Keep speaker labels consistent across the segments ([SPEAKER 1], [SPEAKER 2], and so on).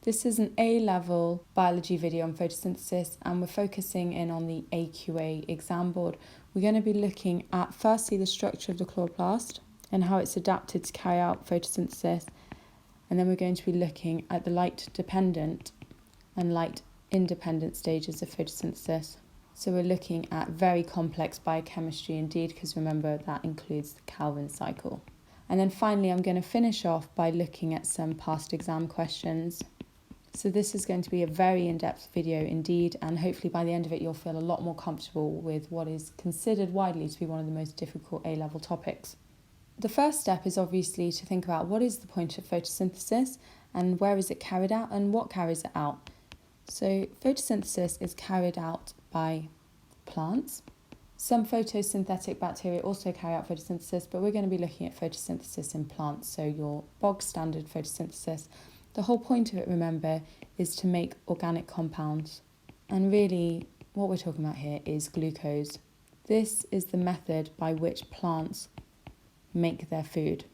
[SPEAKER 1] This is an A-level biology video on photosynthesis, and we're focusing in on the AQA exam board. We're going to be looking at firstly the structure of the chloroplast and how it's adapted to carry out photosynthesis, and then we're going to be looking at the light-dependent and light-independent stages of photosynthesis. So we're looking at very complex biochemistry indeed, because remember that includes the Calvin cycle. And then finally I'm going to finish off by looking at some past exam questions. So this is going to be a very in-depth video indeed, and hopefully by the end of it you'll feel a lot more comfortable with what is considered widely to be one of the most difficult A-level topics. The first step is obviously to think about what is the point of photosynthesis and where is it carried out and what carries it out. So photosynthesis is carried out by plants. Some photosynthetic bacteria also carry out photosynthesis, but we're going to be looking at photosynthesis in plants, so your bog standard photosynthesis. The whole point of it, remember, is to make organic compounds. And really, what we're talking about here is glucose. This is the method by which plants make their food.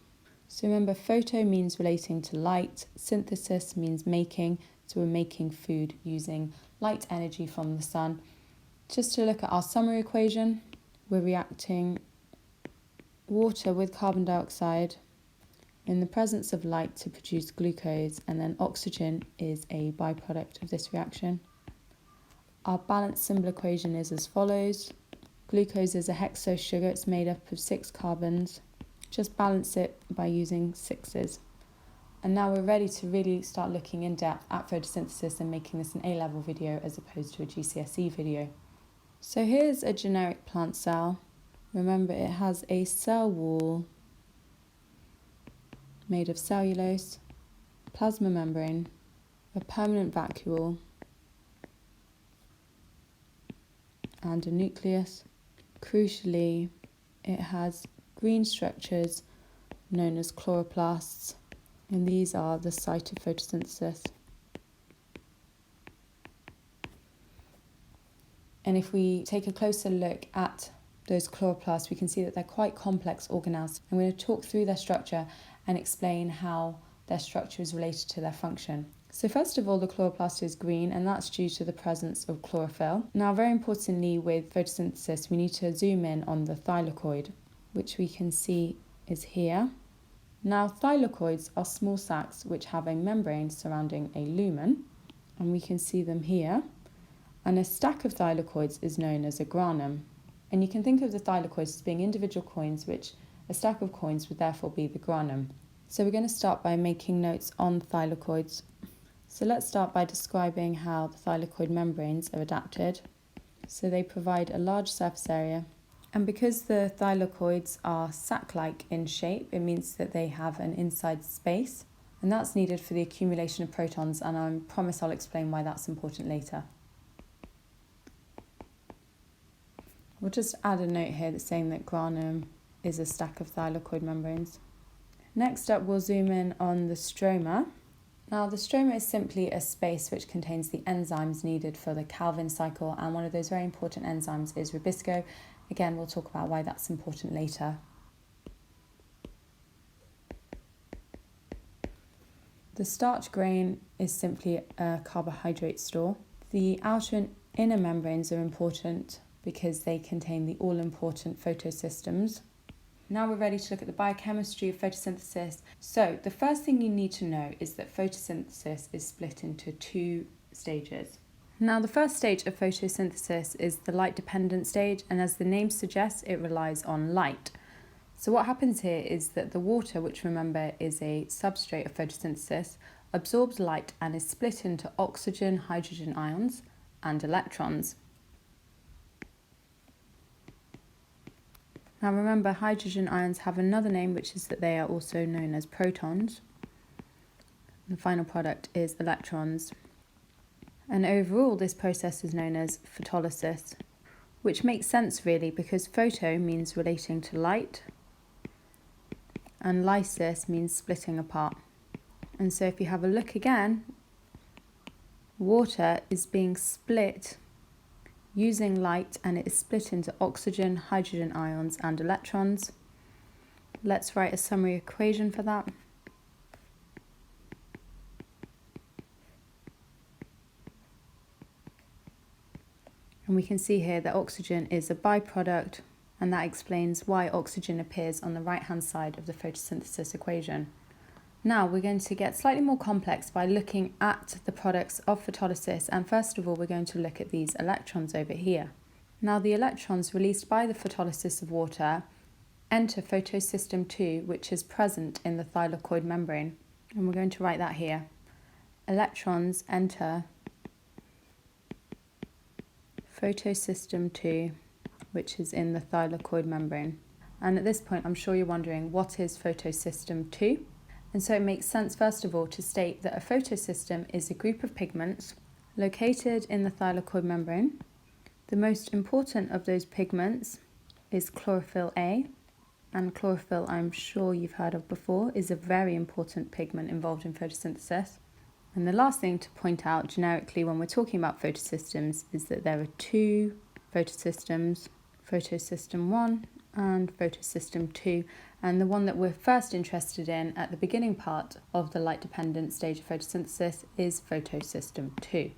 [SPEAKER 1] So remember, photo means relating to light, synthesis means making, so we're making food using light energy from the sun. Just to look at our summary equation, we're reacting water with carbon dioxide in the presence of light to produce glucose, and then oxygen is a byproduct of this reaction. Our balanced symbol equation is as follows. Glucose is a hexose sugar, it's made up of 6 carbons. Just balance it by using 6s. And now we're ready to really start looking in depth at photosynthesis and making this an A-level video as opposed to a GCSE video. So here's a generic plant cell. Remember, it has a cell wall made of cellulose, plasma membrane, a permanent vacuole, and a nucleus. Crucially, it has green structures known as chloroplasts, and these are the site of photosynthesis. And if we take a closer look at those chloroplasts, we can see that they're quite complex organelles. I'm going to talk through their structure and explain how their structure is related to their function. So first of all, the chloroplast is green, and that's due to the presence of chlorophyll. Now, very importantly with photosynthesis, we need to zoom in on the thylakoid, which we can see is here. Now, thylakoids are small sacs which have a membrane surrounding a lumen, and we can see them here. And a stack of thylakoids is known as a granum. And you can think of the thylakoids as being individual coins, which a stack of coins would therefore be the granum. So we're going to start by making notes on thylakoids. So let's start by describing how the thylakoid membranes are adapted. So they provide a large surface area. And because the thylakoids are sac-like in shape, it means that they have an inside space. And that's needed for the accumulation of protons, and I promise I'll explain why that's important later. We'll just add a note here that's saying that granum is a stack of thylakoid membranes. Next up, we'll zoom in on the stroma. Now, the stroma is simply a space which contains the enzymes needed for the Calvin cycle, and one of those very important enzymes is ribisco. Again, we'll talk about why that's important later. The starch grain is simply a carbohydrate store. The outer and inner membranes are important because they contain the all-important photosystems. Now we're ready to look at the biochemistry of photosynthesis. So the first thing you need to know is that photosynthesis is split into 2 stages. Now the first stage of photosynthesis is the light-dependent stage, and as the name suggests, it relies on light. So what happens here is that the water, which remember is a substrate of photosynthesis, absorbs light and is split into oxygen, hydrogen ions, and electrons. Now remember, hydrogen ions have another name, which is that they are also known as protons. The final product is electrons. And overall, this process is known as photolysis, which makes sense really because photo means relating to light and lysis means splitting apart. And so if you have a look again, water is being split using light, and it is split into oxygen, hydrogen ions, and electrons. Let's write a summary equation for that. And we can see here that oxygen is a byproduct, and that explains why oxygen appears on the right-hand side of the photosynthesis equation. Now we're going to get slightly more complex by looking at the products of photolysis, and first of all we're going to look at these electrons over here. Now the electrons released by the photolysis of water enter photosystem 2, which is present in the thylakoid membrane, and we're going to write that here. Electrons enter photosystem 2, which is in the thylakoid membrane. And at this point I'm sure you're wondering, what is photosystem 2? And so it makes sense first of all to state that a photosystem is a group of pigments located in the thylakoid membrane. The most important of those pigments is chlorophyll A, and chlorophyll, I'm sure you've heard of before, is a very important pigment involved in photosynthesis. And the last thing to point out generically when we're talking about photosystems is that there are two photosystems, photosystem 1 and photosystem 2, and the one that we're first interested in at the beginning part of the light-dependent stage of photosynthesis is photosystem 2.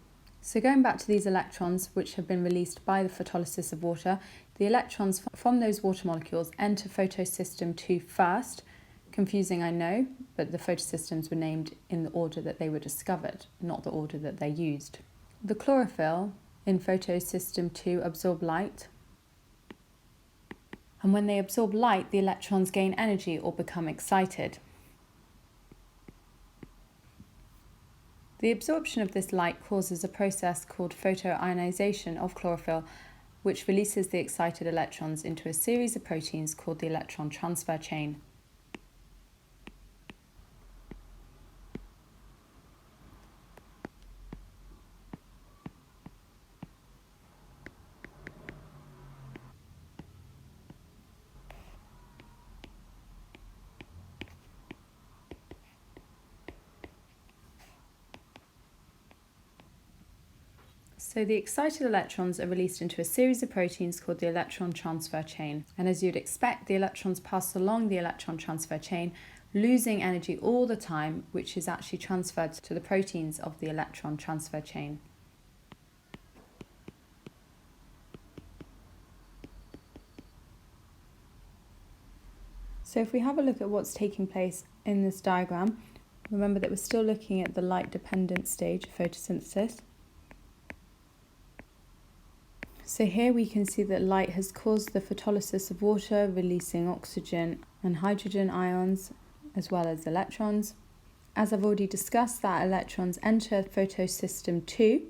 [SPEAKER 1] So going back to these electrons which have been released by the photolysis of water, the electrons from those water molecules enter photosystem 2 first. Confusing, I know, but the photosystems were named in the order that they were discovered, not the order that they're used. The chlorophyll in photosystem 2 absorb light, and when they absorb light, the electrons gain energy or become excited. The absorption of this light causes a process called photoionization of chlorophyll, which releases the excited electrons into a series of proteins called the electron transfer chain. So the excited electrons are released into a series of proteins called the electron transfer chain. And as you'd expect, the electrons pass along the electron transfer chain, losing energy all the time, which is actually transferred to the proteins of the electron transfer chain. So if we have a look at what's taking place in this diagram, remember that we're still looking at the light-dependent stage of photosynthesis. So here we can see that light has caused the photolysis of water, releasing oxygen and hydrogen ions, as well as electrons. As I've already discussed, that electrons enter photosystem 2,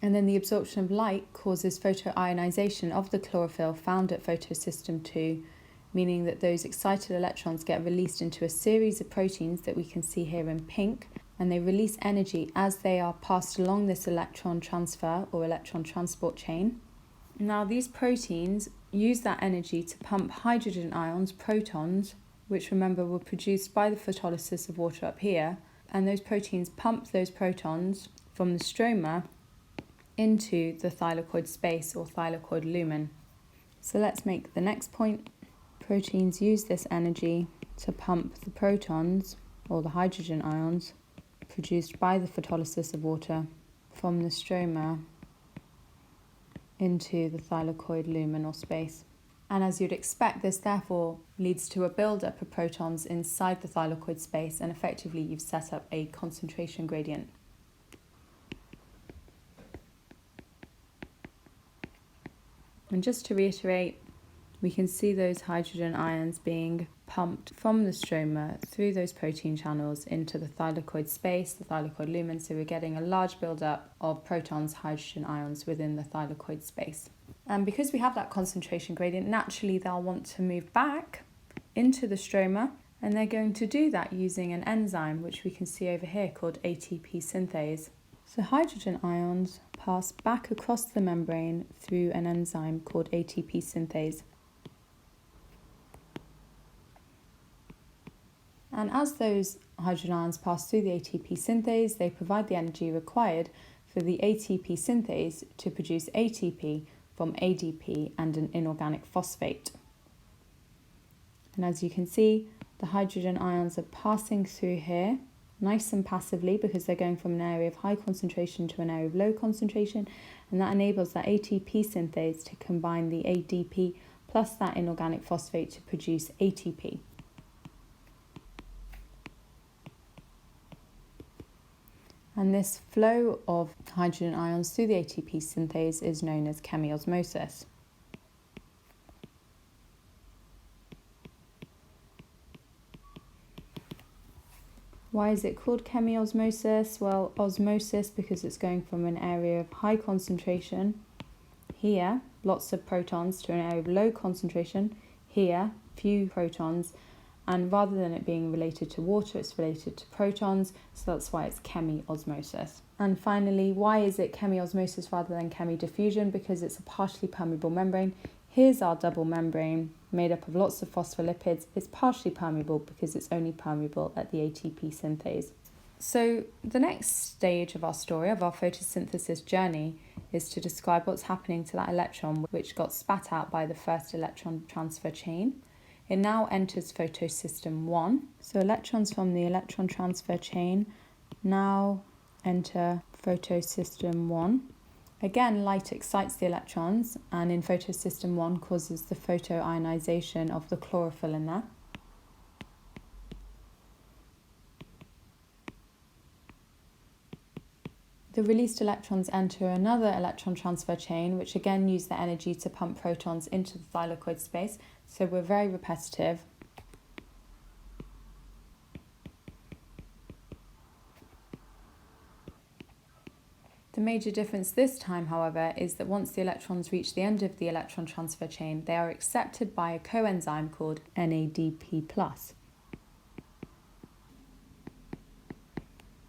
[SPEAKER 1] and then the absorption of light causes photoionization of the chlorophyll found at photosystem 2, meaning that those excited electrons get released into a series of proteins that we can see here in pink, and they release energy as they are passed along this electron transfer or electron transport chain. Now these proteins use that energy to pump hydrogen ions, protons, which remember were produced by the photolysis of water up here, and those proteins pump those protons from the stroma into the thylakoid space or thylakoid lumen. So let's make the next point. Proteins use this energy to pump the protons or the hydrogen ions produced by the photolysis of water from the stroma into the thylakoid lumen or space. And as you'd expect, this therefore leads to a buildup of protons inside the thylakoid space, and effectively you've set up a concentration gradient. And just to reiterate, we can see those hydrogen ions being pumped from the stroma through those protein channels into the thylakoid space, the thylakoid lumen, so we're getting a large buildup of protons, hydrogen ions within the thylakoid space. And because we have that concentration gradient, naturally they'll want to move back into the stroma, and they're going to do that using an enzyme, which we can see over here called ATP synthase. So hydrogen ions pass back across the membrane through an enzyme called ATP synthase. And as those hydrogen ions pass through the ATP synthase, they provide the energy required for the ATP synthase to produce ATP from ADP and an inorganic phosphate. And as you can see, the hydrogen ions are passing through here, nice and passively because they're going from an area of high concentration to an area of low concentration, and that enables that ATP synthase to combine the ADP plus that inorganic phosphate to produce ATP. And this flow of hydrogen ions through the ATP synthase is known as chemiosmosis. Why is it called chemiosmosis? Well, osmosis because it's going from an area of high concentration, here, lots of protons, to an area of low concentration, here, few protons, and rather than it being related to water, it's related to protons, so that's why it's chemiosmosis. And finally, why is it chemiosmosis rather than chemidiffusion? Because it's a partially permeable membrane. Here's our double membrane made up of lots of phospholipids. It's partially permeable because it's only permeable at the ATP synthase. So the next stage of our story, of our photosynthesis journey, is to describe what's happening to that electron which got spat out by the first electron transfer chain. It now enters photosystem 1. So electrons from the electron transfer chain now enter photosystem 1. Again, light excites the electrons and in photosystem 1 causes the photoionization of the chlorophyll in there. The released electrons enter another electron transfer chain, which again use the energy to pump protons into the thylakoid space. So we're very repetitive. The major difference this time, however, is that once the electrons reach the end of the electron transfer chain, they are accepted by a coenzyme called NADP+.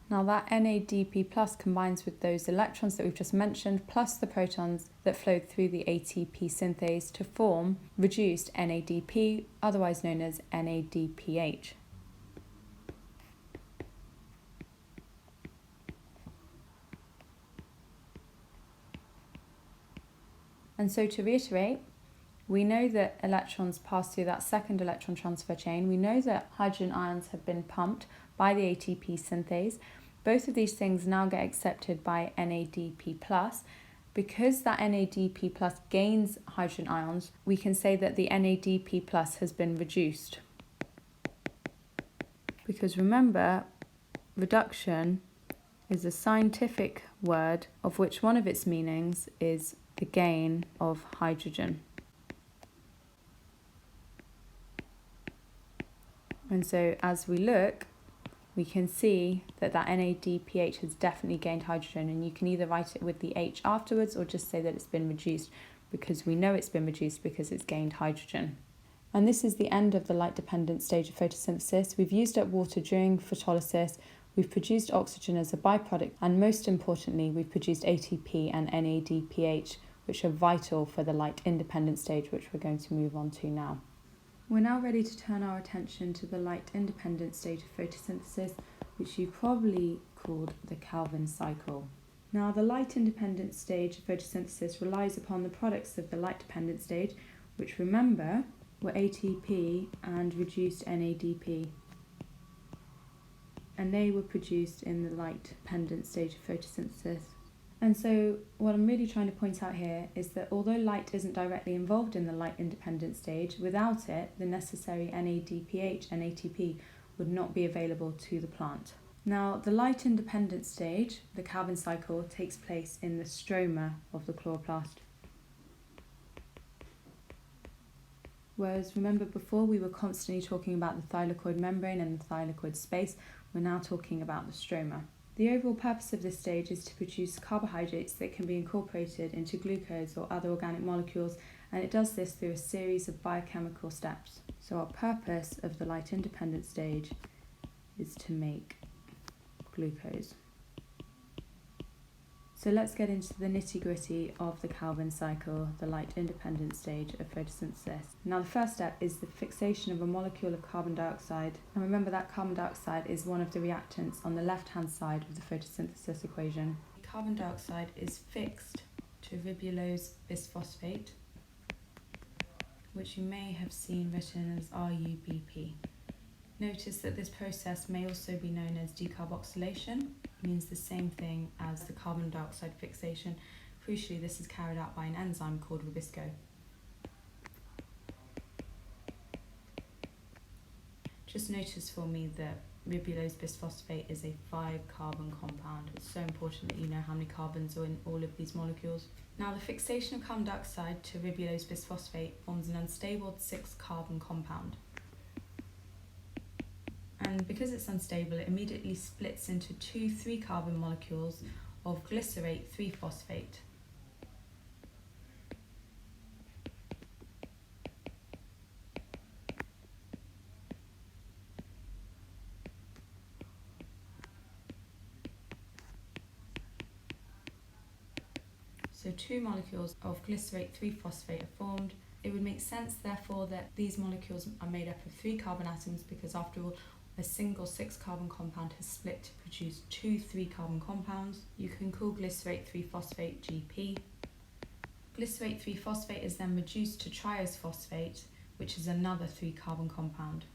[SPEAKER 1] Now that NADP+ combines with those electrons that we've just mentioned, plus the protons that flowed through the ATP synthase to form reduced NADP, otherwise known as NADPH. And so to reiterate, we know that electrons pass through that second electron transfer chain. We know that hydrogen ions have been pumped by the ATP synthase. Both of these things now get accepted by NADP+. Because that NADP+ gains hydrogen ions, we can say that the NADP+ has been reduced. Because remember, reduction is a scientific word of which one of its meanings is the gain of hydrogen. And so as we look, we can see that that NADPH has definitely gained hydrogen, and you can either write it with the H afterwards or just say that it's been reduced, because we know it's been reduced because it's gained hydrogen. And this is the end of the light-dependent stage of photosynthesis. We've used up water during photolysis, we've produced oxygen as a byproduct, and most importantly, we've produced ATP and NADPH, which are vital for the light-independent stage, which we're going to move on to now. We're now ready to turn our attention to the light-independent stage of photosynthesis, which you probably called the Calvin cycle. Now, the light-independent stage of photosynthesis relies upon the products of the light-dependent stage, which, remember, were ATP and reduced NADP. And they were produced in the light-dependent stage of photosynthesis. And so what I'm really trying to point out here is that although light isn't directly involved in the light-independent stage, without it, the necessary NADPH and ATP would not be available to the plant. Now, the light-independent stage, the Calvin cycle, takes place in the stroma of the chloroplast. Whereas, remember before we were constantly talking about the thylakoid membrane and the thylakoid space, we're now talking about the stroma. The overall purpose of this stage is to produce carbohydrates that can be incorporated into glucose or other organic molecules, and it does this through a series of biochemical steps. So our purpose of the light-independent stage is to make glucose. So let's get into the nitty-gritty of the Calvin cycle, the light-independent stage of photosynthesis. Now the first step is the fixation of a molecule of carbon dioxide. And remember that carbon dioxide is one of the reactants on the left-hand side of the photosynthesis equation. Carbon dioxide is fixed to ribulose bisphosphate, which you may have seen written as RUBP. Notice that this process may also be known as decarboxylation. It means the same thing as the carbon dioxide fixation. Crucially, this is carried out by an enzyme called ribisco. Just notice for me that ribulose bisphosphate is a 5-carbon compound. It's so important that you know how many carbons are in all of these molecules. Now, the fixation of carbon dioxide to ribulose bisphosphate forms an unstable 6-carbon compound. And because it's unstable, it immediately splits into 2 3-carbon molecules of glycerate 3-phosphate. So 2 molecules of glycerate 3-phosphate are formed. It would make sense, therefore, that these molecules are made up of 3 carbon atoms because, after all, a single 6-carbon compound has split to produce 2 3-carbon compounds. You can call glycerate 3-phosphate GP. Glycerate 3-phosphate is then reduced to triose phosphate, which is another 3-carbon compound.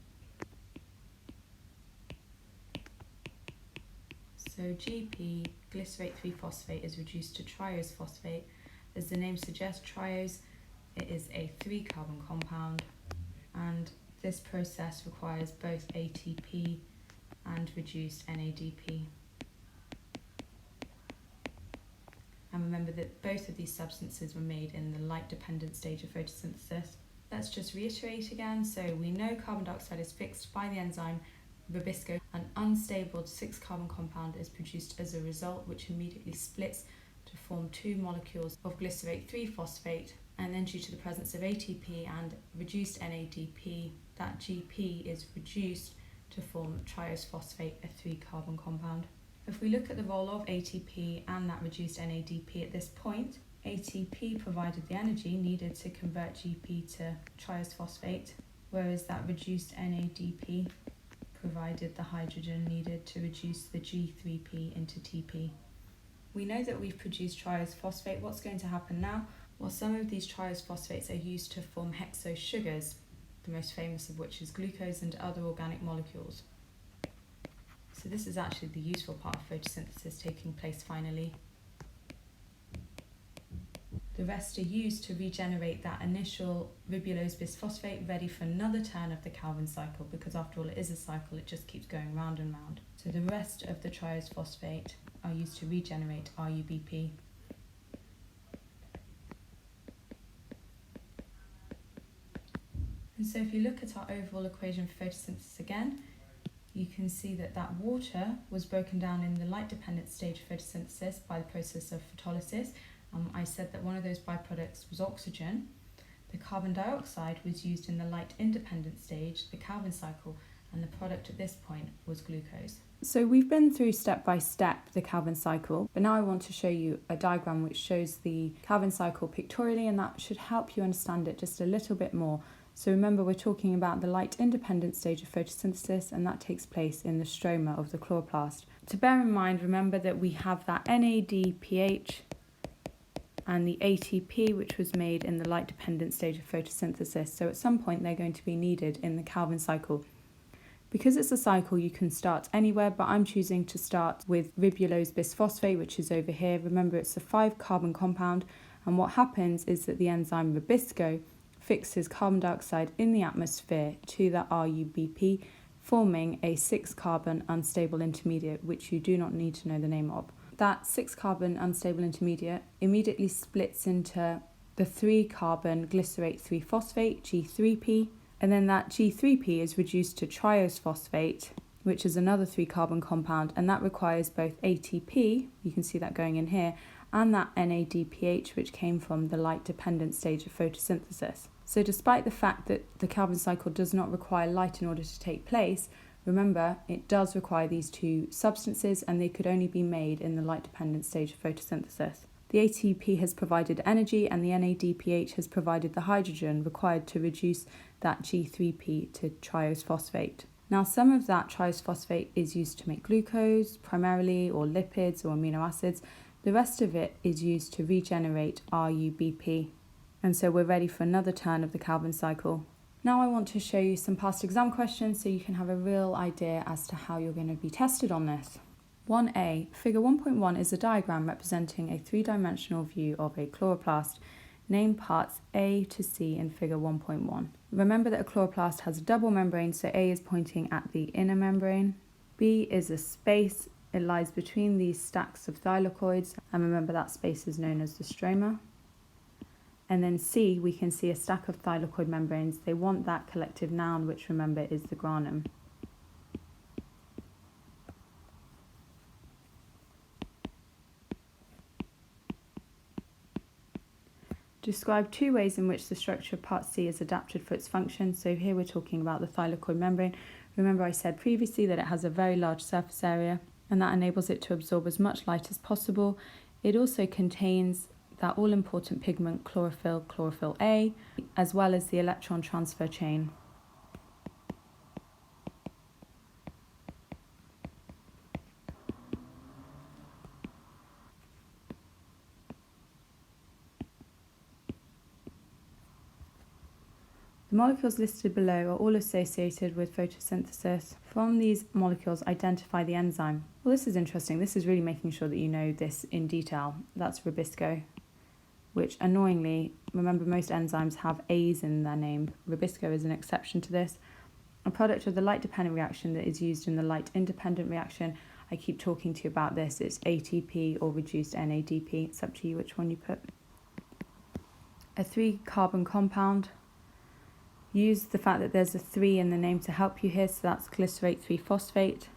[SPEAKER 1] So GP, glycerate 3-phosphate, is reduced to triose phosphate. As the name suggests, triose, it is a 3-carbon compound, and this process requires both ATP and reduced NADP. And remember that both of these substances were made in the light-dependent stage of photosynthesis. Let's just reiterate again. So we know carbon dioxide is fixed by the enzyme ribisco. An unstable 6-carbon compound is produced as a result, which immediately splits to form 2 molecules of glycerate 3-phosphate. And then, due to the presence of ATP and reduced NADP, that GP is reduced to form triose phosphate, a 3-carbon compound. If we look at the role of ATP and that reduced NADP at this point, ATP provided the energy needed to convert GP to triose phosphate, whereas that reduced NADP provided the hydrogen needed to reduce the G3P into TP. We know that we've produced triose phosphate. What's going to happen now? Well, some of these triose phosphates are used to form hexose sugars, the most famous of which is glucose and other organic molecules. So this is actually the useful part of photosynthesis taking place finally. The rest are used to regenerate that initial ribulose bisphosphate, ready for another turn of the Calvin cycle, because after all it is a cycle, it just keeps going round and round. So the rest of the triose phosphate are used to regenerate RUBP. And so if you look at our overall equation for photosynthesis again, you can see that that water was broken down in the light-dependent stage of photosynthesis by the process of photolysis. I said that one of those byproducts was oxygen. The carbon dioxide was used in the light-independent stage, the Calvin cycle, and the product at this point was glucose. So we've been through step by step the Calvin cycle, but now I want to show you a diagram which shows the Calvin cycle pictorially, and that should help you understand it just a little bit more. So remember, we're talking about the light-independent stage of photosynthesis, and that takes place in the stroma of the chloroplast. To bear in mind, remember that we have that NADPH and the ATP, which was made in the light-dependent stage of photosynthesis. So at some point, they're going to be needed in the Calvin cycle. Because it's a cycle, you can start anywhere, but I'm choosing to start with ribulose bisphosphate, which is over here. Remember, it's a 5-carbon compound, and what happens is that the enzyme ribisco fixes carbon dioxide in the atmosphere to the RUBP, forming a 6-carbon unstable intermediate, which you do not need to know the name of. That 6-carbon unstable intermediate immediately splits into the 3-carbon glycerate 3-phosphate, G3P, and then that G3P is reduced to triose phosphate, which is another 3-carbon compound, and that requires both ATP, you can see that going in here, and that NADPH, which came from the light-dependent stage of photosynthesis. So despite the fact that the Calvin cycle does not require light in order to take place, remember, it does require these 2 substances, and they could only be made in the light-dependent stage of photosynthesis. The ATP has provided energy, and the NADPH has provided the hydrogen required to reduce that G3P to triose phosphate. Now, some of that triose phosphate is used to make glucose primarily, or lipids or amino acids. The rest of it is used to regenerate RUBP. And so we're ready for another turn of the Calvin cycle. Now I want to show you some past exam questions so you can have a real idea as to how you're going to be tested on this. 1A. Figure 1.1 is a diagram representing a three-dimensional view of a chloroplast. Name parts A to C in figure 1.1. Remember that a chloroplast has a double membrane, so A is pointing at the inner membrane. B is a space. It lies between these stacks of thylakoids, and remember that space is known as the stroma. And then C, we can see a stack of thylakoid membranes. They want that collective noun, which remember is the granum. Describe two ways in which the structure of part C is adapted for its function. So here we're talking about the thylakoid membrane. Remember I said previously that it has a very large surface area, and that enables it to absorb as much light as possible. It also contains that all-important pigment chlorophyll, chlorophyll A, as well as the electron transfer chain. The molecules listed below are all associated with photosynthesis. From these molecules, identify the enzyme. Well, this is interesting. This is really making sure that you know this in detail. That's rubisco, which annoyingly, remember most enzymes have A's in their name. Rubisco is an exception to this. A product of the light-dependent reaction that is used in the light-independent reaction. I keep talking to you about this. It's ATP or reduced NADP. It's up to you which one you put. A 3-carbon compound. Use the fact that there's a 3 in the name to help you here, so that's glycerate 3-phosphate.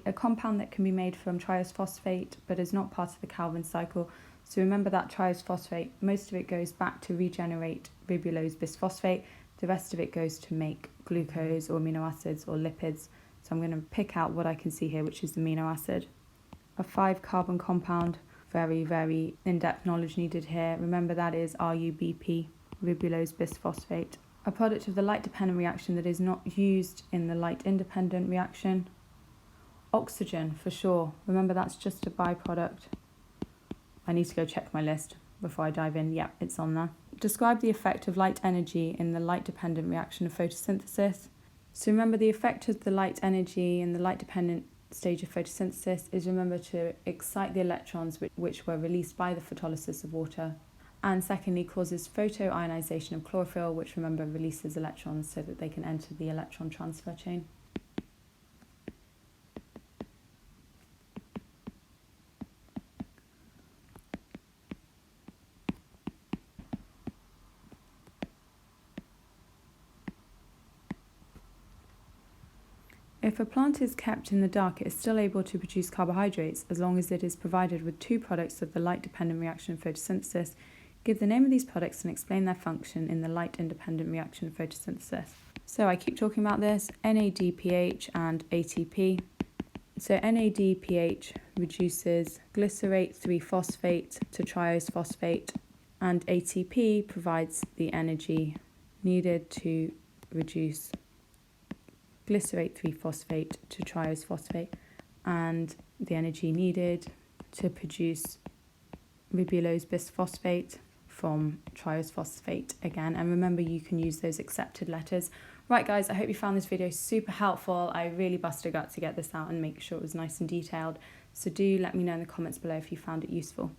[SPEAKER 1] A compound that can be made from triose phosphate but is not part of the Calvin cycle. So remember that triose phosphate, most of it goes back to regenerate ribulose bisphosphate. The rest of it goes to make glucose or amino acids or lipids. So I'm going to pick out what I can see here, which is the amino acid. A 5-carbon compound. Very, very in-depth knowledge needed here. Remember that is RUBP, ribulose bisphosphate. A product of the light-dependent reaction that is not used in the light-independent reaction. Oxygen, for sure. Remember that's just a byproduct. I need to go check my list before I dive in. Yep, it's on there. Describe the effect of light energy in the light-dependent reaction of photosynthesis. So remember the effect of the light energy in the light-dependent stage of photosynthesis is, remember, to excite the electrons which were released by the photolysis of water, and secondly causes photoionization of chlorophyll, which remember releases electrons so that they can enter the electron transfer chain. If a plant is kept in the dark, it is still able to produce carbohydrates as long as it is provided with two products of the light-dependent reaction of photosynthesis. Give the name of these products and explain their function in the light-independent reaction of photosynthesis. So I keep talking about this, NADPH and ATP. So NADPH reduces glycerate 3-phosphate to triose phosphate, and ATP provides the energy needed to reduce glycerate 3-phosphate to triose phosphate, and the energy needed to produce ribulose bisphosphate from triose phosphate again. And remember, you can use those accepted letters. Right guys, I hope you found this video super helpful. I really busted a gut to get this out and make sure it was nice and detailed. So do let me know in the comments below if you found it useful.